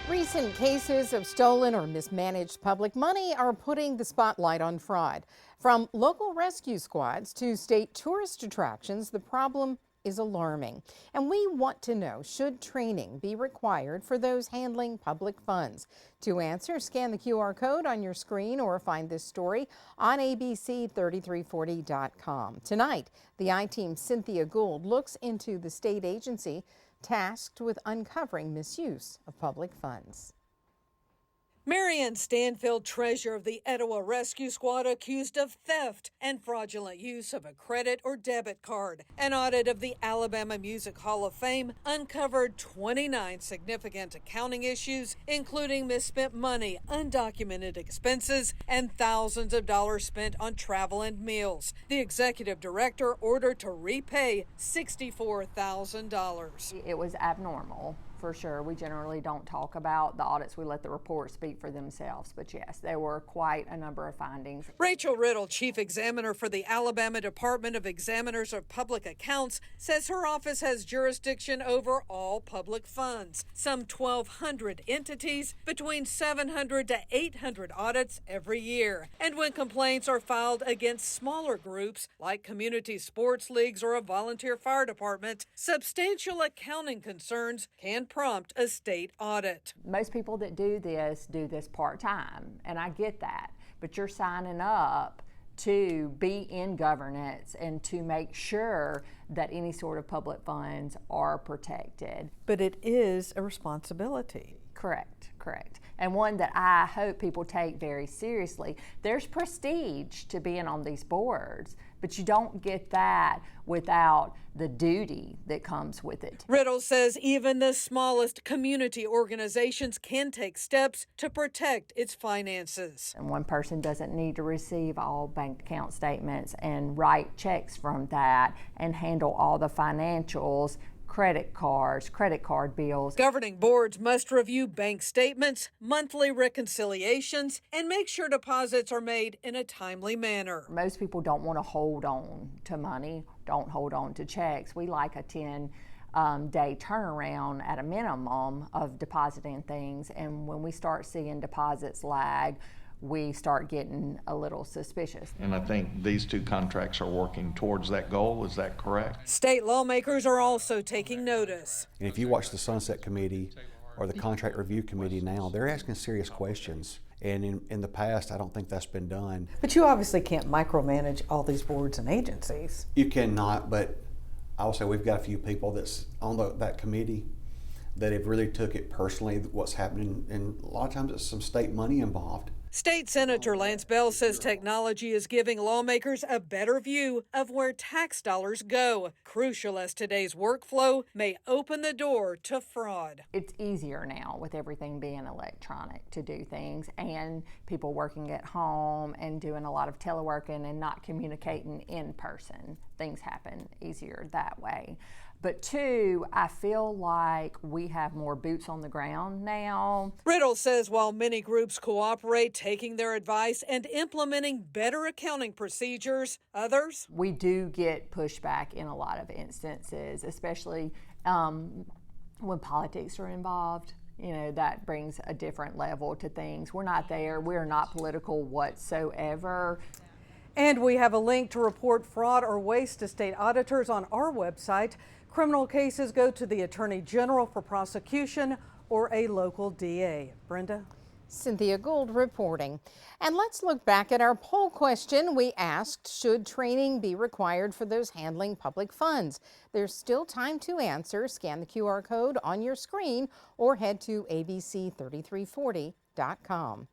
Recent cases of stolen or mismanaged public money are putting the spotlight on fraud. From local rescue squads to state tourist attractions, the problem is alarming. And we want to know, should training be required for those handling public funds? To answer, scan the QR code on your screen or find this story on abc3340.com. Tonight, the I-Team's Cynthia Gould looks into the state agency tasked with uncovering misuse of public funds. Marianne Stanfield, treasurer of the Etowah Rescue Squad, accused of theft and fraudulent use of a credit or debit card. An audit of the Alabama Music Hall of Fame uncovered 29 significant accounting issues, including misspent money, undocumented expenses, and thousands of dollars spent on travel and meals. The executive director ordered to repay $64,000. It was abnormal. For sure. We generally don't talk about the audits. We let the reports speak for themselves. But yes, there were quite a number of findings. Rachel Riddle, chief examiner for the Alabama Department of Examiners of Public Accounts, says her office has jurisdiction over all public funds. Some 1,200 entities, between 700 to 800 audits every year. And when complaints are filed against smaller groups, like community sports leagues or a volunteer fire department, substantial accounting concerns can prompt a state audit. Most people that do this part-time, and I get that, but you're signing up to be in governance and to make sure that any sort of public funds are protected. But it is a responsibility. Correct. And one that I hope people take very seriously. There's prestige to being on these boards, but you don't get that without the duty that comes with it. Riddle says even the smallest community organizations can take steps to protect its finances. And one person doesn't need to receive all bank account statements and write checks from that and handle all the financials, credit cards, credit card bills. Governing boards must review bank statements, monthly reconciliations, and make sure deposits are made in a timely manner. Most people don't want to hold on to money, don't hold on to checks. We like a 10-day turnaround at a minimum of depositing things, and when we start seeing deposits lag, we start getting a little suspicious. And I think these two contracts are working towards that goal. Is that correct? State lawmakers are also taking notice. And if you watch the Sunset Committee or the Contract Review Committee now, they're asking serious questions. And in the past, I don't think that's been done. But you obviously can't micromanage all these boards and agencies. You cannot, but I will say we've got a few people that's on that committee that have really took it personally, what's happening, and a lot of times it's some state money involved. State Senator Lance Bell says technology is giving lawmakers a better view of where tax dollars go, crucial as today's workflow may open the door to fraud. It's easier now with everything being electronic to do things, and people working at home and doing a lot of teleworking and not communicating in person. Things happen easier that way. But two, I feel like we have more boots on the ground now. Riddle says while many groups cooperate, taking their advice and implementing better accounting procedures, others? We do get pushback in a lot of instances, especially when politics are involved. You know, that brings a different level to things. We're not there. We're not political whatsoever. And we have a link to report fraud or waste to state auditors on our website. Criminal cases go to the Attorney General for prosecution or a local DA. Brenda? Cynthia Gould reporting. And let's look back at our poll question. We asked, should training be required for those handling public funds? There's still time to answer. Scan the QR code on your screen or head to abc3340.com.